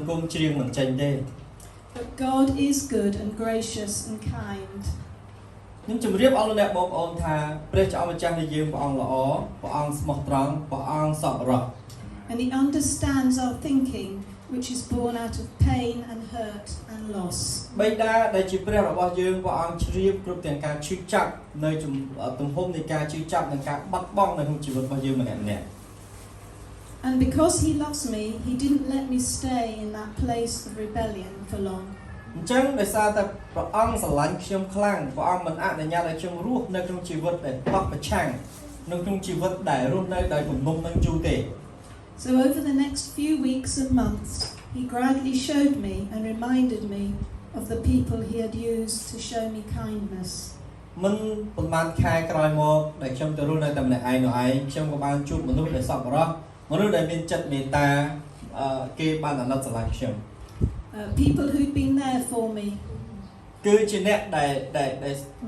គុំជ្រៀងមិនចេញទេ But God is good and gracious and kind. ខ្ញុំជម្រាបអស់លោកអ្នកបងប្អូនថាព្រះចៅម្ចាស់នៃយើងព្រះអង្គល្អព្រះអង្គស្មោះត្រង់ព្រះអង្គសប្បុរស And He understands our thinking, which is born out of pain and hurt and loss. បិតាដែលជាព្រះរបស់យើងព្រះអង្គជ្រាបគ្រប់ទាំងការឈឺចាប់នៅទំហំនៃការឈឺចាប់និងការបាត់បង់នៅក្នុងជីវិតរបស់យើងម្នាក់ៗ And because He loves me, He didn't let me stay in that place of rebellion for long. អញ្ចឹងដោយសារតែព្រះអង្គស្រឡាញ់ខ្ញុំខ្លាំងព្រះអង្គមិនអនុញ្ញាតឲ្យខ្ញុំរស់នៅក្នុងជីវិតដែលបោះប្រឆាំងនៅក្នុងជីវិតដែលរស់នៅដោយគំនុំនឹងយូរទេ So over the next few weeks and months, He gradually showed me and reminded me of the people He had used to show me kindness. មិនប្រហែលខែក្រោយមកដែលខ្ញុំទៅរស់នៅតែម្នាក់ឯងនោះឯងខ្ញុំក៏បានជួបមនុស្សដែលសប្បុរសមនុស្សដែលមានចិត្តមេត្តាគេបានអាណិតស្រឡាញ់ខ្ញុំ People who'd been there for me. គឺជាអ្នកដែល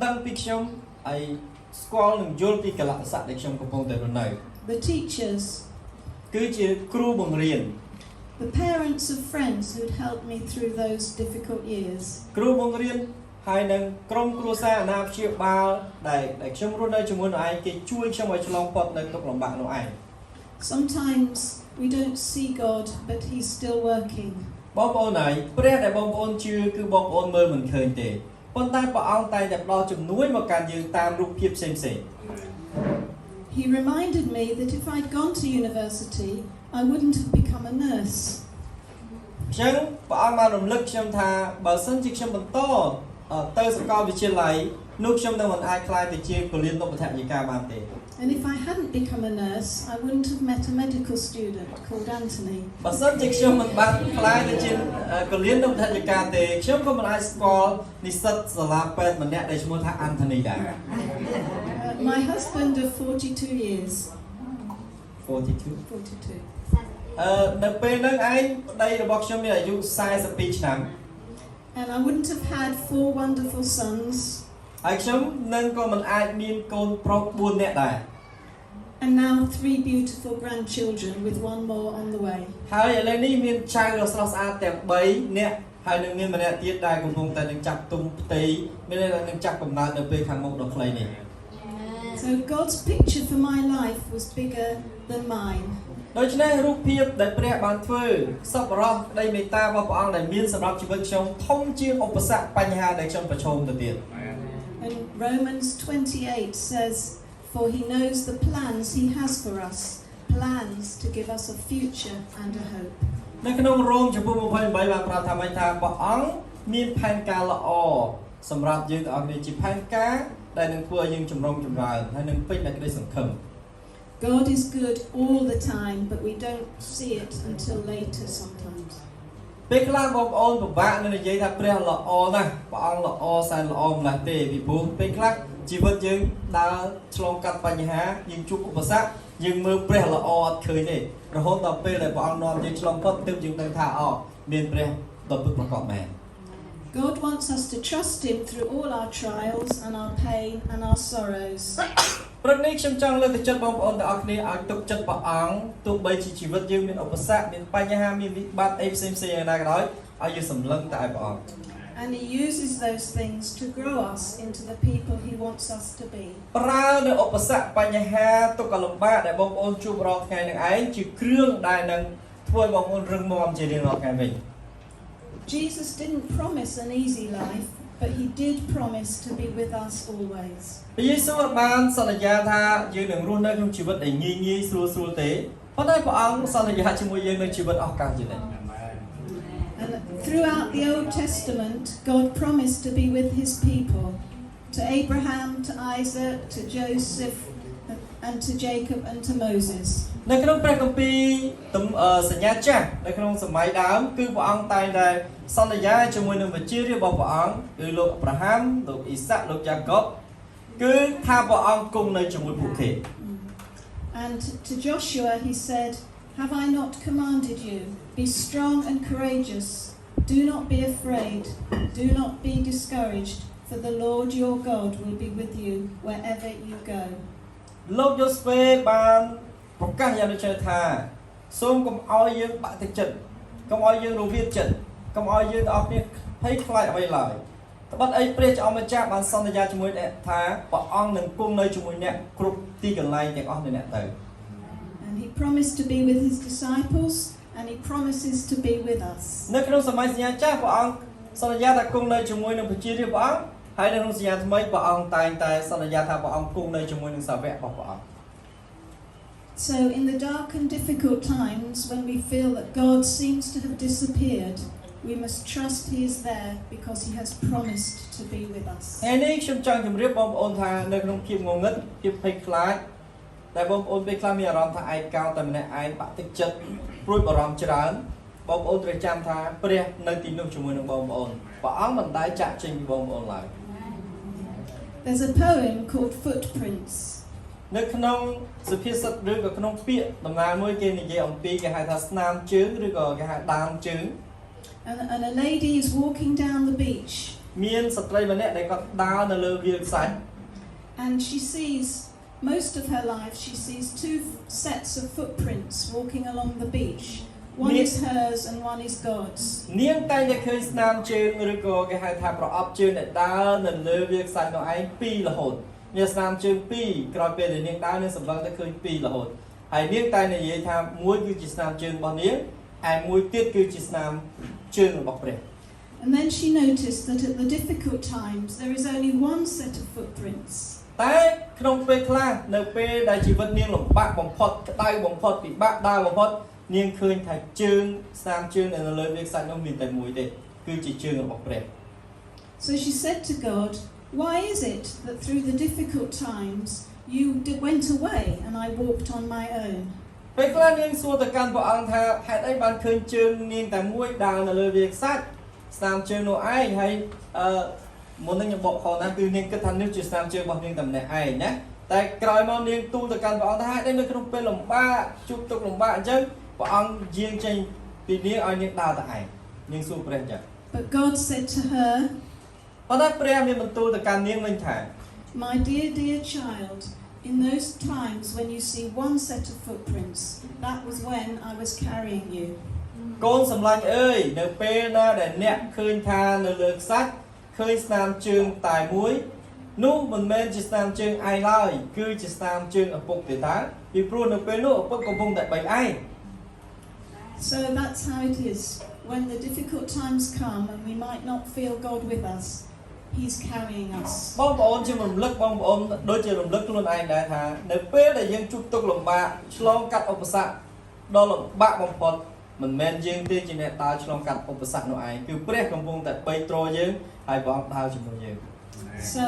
ដឹងពីខ្ញុំហើយស្គាល់និងយល់ពីកលៈទេសៈដែលខ្ញុំកំពុងតែរស់នៅ The teachers. គឺជាគ្រូបង្រៀន The parents of friends who'd helped me through those difficult years. គ្រូបង្រៀនហើយនឹងក្រុមគ្រួសារអាណាព្យាបាលដែលខ្ញុំរស់នៅជាមួយនឹងឯងគេជួយខ្ញុំឲ្យឆ្លងផុតនៅទុក្ខលំបាកនោះឯង Sometimes we don't see God, but He's still working. បងប្អូនហើយព្រះដែលបងប្អូនជឿគឺបងប្អូនមើលមិនឃើញទេប៉ុន្តែព្រះអង្គតែងតែផ្ដល់ជំនួយមកកាន់យើងតាមរូបភាពផ្សេងៗ He reminded me that if I'd gone to university, I wouldn't have become a nurse. អញ្ចឹងព្រះអង្គបានរំលឹកខ្ញុំថាបើសិនជាខ្ញុំបន្តទៅសាកលវិទ្យាល័យនោះខ្ញុំនឹងមិនអាចក្លាយទៅជាគលានុបដ្ឋាយិកាបានទេ And if I hadn't become a nurse, I wouldn't have met a medical student called Anthony. បើសិនជាខ្ញុំមិនបានក្លាយទៅជាគលានុបដ្ឋាយិកាទេខ្ញុំក៏មិនអាចស្គាល់និស្សិតសាលាពេទ្យម្នាក់ដែលឈ្មោះថា Anthony ដែរ My husband of 42 years. 42 42. នៅពេលហ្នឹងឯងប្តីរបស់ខ្ញុំមានអាយុ42ឆ្នាំ And I wouldn't have had 4 wonderful sons. ហើយខ្ញុំនឹងក៏មិនអាចមានកូនប្រុស4នាក់ដែរ And now 3 beautiful grandchildren with 1 more on the way. ហើយឥឡូវនេះមានចៅដ៏ស្រស់ស្អាតទាំង3នាក់ហើយនឹងមានម្នាក់ទៀតដែលកំពុងតែនឹងចាប់ទុំផ្ទៃមាននឹងចាប់កំណើតនៅពេលខាងមុខដ៏ខ្លីនេះ So God's picture for my life was bigger than mine. ដូច្នេះរូបភាពដែលព្រះបានធ្វើសប្បុរសក្តីមេត្តារបស់ព្រះអង្គដែលមានសម្រាប់ជីវិតខ្ញុំធំជាងឧបសគ្គបញ្ហាដែលខ្ញុំប្រឈមទៅទៀត And Romans 28 says, "For He knows the plans He has for us, plans to give us a future and a hope." នៅក្នុងរ៉ូមចំពោះ28បានប្រាប់ថាម៉េចថាព្រះអង្គមានផែនការល្អសម្រាប់យើងទាំងអស់គ្នាជាផែនការដែលនឹងធ្វើឲ្យយើងចម្រុងចម្រើនហើយនឹងពេញដោយក្តីសង្ឃឹម God is good all the time, but we don't see it until later sometimes. ពេលខ្លះបងប្អូនពិបាកនឹងនិយាយថាព្រះល្អណាស់ព្រះអង្គល្អសែនល្អម្ល៉េះទេពីព្រោះពេលខ្លះជីវិតយើងដើរឆ្លងកាត់បញ្ហាយើងជួបឧបសគ្គយើងមើលព្រះល្អអត់ឃើញទេរហូតដល់ពេលដែលព្រះអង្គនាំយើងឆ្លងផុតទើបយើងដឹងថាមានព្រះដ៏ពិតប្រាកដមែន God wants us to trust Him through all our trials and our pain and our sorrows. ព្រឹកនេះខ្ញុំចង់លើកទឹកចិត្តបងប្អូនទាំងអស់គ្នាឲ្យទុកចិត្តព្រះអង្គទោះបីជាជីវិតយើងមានឧបសគ្គមានបញ្ហាមានវិបត្តិអីផ្សេងៗយ៉ាងណាក៏ដោយឲ្យយើងសម្លឹងតែឲ្យព្រះអង្គ And He uses those things to grow us into the people He wants us to be. ប្រើនៅឧបសគ្គបញ្ហាទុក្ខលំបាកដែលបងប្អូនជួបរាល់ថ្ងៃនឹងឯងជាគ្រឿងដែលនឹងធ្វើឲ្យបងប្អូនរឹងមាំជារៀងរាល់ថ្ងៃវិញ Jesus didn't promise an easy life, but He did promise to be with us always. ព្រះយេស៊ូវបានសន្យាថាយើងនឹងរស់នៅក្នុងជីវិតដែលងាយងាយស្រួលស្រួលទេប៉ុន្តែព្រះអង្គសន្យាជាមួយយើងនៅជីវិតអស់កលជានិច្ច And throughout the Old Testament, God promised to be with His people, to Abraham, to Isaac, to Joseph, and to Jacob, and to Moses. នៅក្នុងព្រះគម្ពីរសញ្ញាចាស់នៅក្នុងសម័យដើមគឺព្រះអង្គតែងតែសន្យាជាមួយនឹងវិជារបស់ព្រះអង្គគឺលោកអាប់រ៉ាហាំលោកអ៊ីសាក់លោកយ៉ាកុបគឺថាព្រះអង្គគង់នៅជាមួយពួកគេ And to Joshua He said, "Have I not commanded you? Be strong and courageous. Do not be afraid. Do not be discouraged, for the Lord your God will be with you wherever you go." លោកយូស្វេបានប្រកាសយ៉ាងដូចថាសូមកុំឲ្យយើងបាក់ទឹកចិត្ត កុំឲ្យយើងរវិតចិត្តកុំឲ្យយើងទាំងអស់គ្នាភ័យខ្លាចអ្វីឡើយត្បិតអីព្រះចៅម្ចាស់បានសន្យាជាមួយអ្នកថាព្រះអង្គនឹងគង់នៅជាមួយអ្នកគ្រប់ទីកន្លែងទាំងអស់នៃអ្នកទៅ And he promised to be with his disciples, and he promises to be with us. នៅក្នុងសម័យសញ្ញាចាស់ព្រះអង្គសន្យាថាគង់នៅជាមួយនឹងប្រជារាស្ត្រព្រះអង្គហើយនៅក្នុងសញ្ញាថ្មីព្រះអង្គតែងតែសន្យាថាព្រះអង្គគង់នៅជាមួយនឹងសាវករបស់ព្រះអង្គ So in the dark and difficult times when we feel that God seems to have disappeared, we must trust he is there because he has promised to be with us. ថ្ងៃនេះខ្ញុំចង់ជម្រាបបងប្អូនថានៅក្នុងភាពងងឹតភាពភ័យខ្លាចតែបងប្អូនពេលខ្លះមានអារម្មណ៍ថាឯកោតែម្នាក់ឯងបាក់ទឹកចិត្តព្រួយបារម្ភច្រើនបងប្អូនត្រូវចាំថាព្រះនៅទីនោះជាមួយនឹងបងប្អូនព្រះអង្គមិនដែលចាក់ចេញពីបងប្អូនឡើយ There's a poem called Footprints. នៅក្នុងសុភាសិតឬក៏ក្នុងពាក្យដំណាលមួយគេនិយាយអំពីគេហៅថាស្នាមជើងឬក៏គេហៅដានជើង And a lady is walking down the beach. មានស្ត្រីម្នាក់ដែលគាត់ដើរនៅលើវាលខ្សាច់ And she sees, most of her life, she sees two sets of footprints walking along the beach. One is hers and one is God's. នាងតែងតែឃើញស្នាមជើងឬក៏គេហៅថាប្រអប់ជើងដែលដើរនៅលើវាលខ្សាច់នោះឯងពីររហូតមានស្នាមជើងពីរក្រោយពេលដែលនាងដើរនាងសម្លឹងទៅឃើញពីររហូតហើយនាងតែនិយាយថាមួយគឺជាស្នាមជើងរបស់នាងហើយមួយទៀតគឺជាស្នាមជើងរបស់ព្រះ And then she noticed that at the difficult times there is only one set of footprints. តែក្នុងពេលខ្លះនៅពេលដែលជីវិតនាងលំបាកបំផុតក្តៅបំផុតពិបាកដើរបំផុតនាងឃើញថាជើងស្នាមជើងនៅលើវាលខ្សាច់នោះមានតែមួយទេគឺជាជើងរបស់ព្រះ So she said to God, why is it that through the difficult times you went away and I walked on my own? ពេលខ្លះនាងសួរទៅកាន់ព្រះអង្គថាហេតុអីបានឃើញជើងនាងតែមួយដើរនៅលើវាលខ្សាច់ស្នាមជើងនោះឯងហើយមុននឹងខ្ញុំបកខណាគឺនាងគិតថានេះជាស្នាមជើងរបស់នាងតែម្នាក់ឯងណាតែក្រោយមកនាងទូលទៅកាន់ព្រះអង្គថាហេតុអីនៅក្នុងពេលលំបាកជួបទុក្ខលំបាកអញ្ចឹងព្រះអង្គយាងចេញពីនាងឲ្យនាងដើរទៅឯងនាងសួរព្រះអញ្ចឹង But God said to her, ប៉ុន្តែព្រះមានបន្ទូលទៅកាន់នាងវិញថា my dear child, in those times when you see one set of footprints, that was when I was carrying you. កូនសម្លាញ់អើយនៅពេលណាដែលអ្នកឃើញថានៅលើខ្សាច់ឃើញស្នាមជើងតែមួយនោះមិនមែនជាស្នាមជើងឯងឡើយគឺជាស្នាមជើងឪពុកទេតាពីព្រោះនៅពេលនោះឪពុកកំពុងតែបីឯង So that's how it is. When the difficult times come and we might not feel God with us, He's carrying us. បងប្អូនជារំលឹកបងប្អូនដូចជារំលឹកខ្លួនឯងដែរថានៅពេលដែលយើងជួបទុក្ខលំបាកឆ្លងកាត់ឧបសគ្គដ៏លំបាកបំផុតមិនមែនយើងទេជាអ្នកដើរឆ្លងកាត់ឧបសគ្គនោះឯងគឺព្រះកំពុងតែបីទ្រយើងហើយព្រះអង្គដើរជាមួយយើង So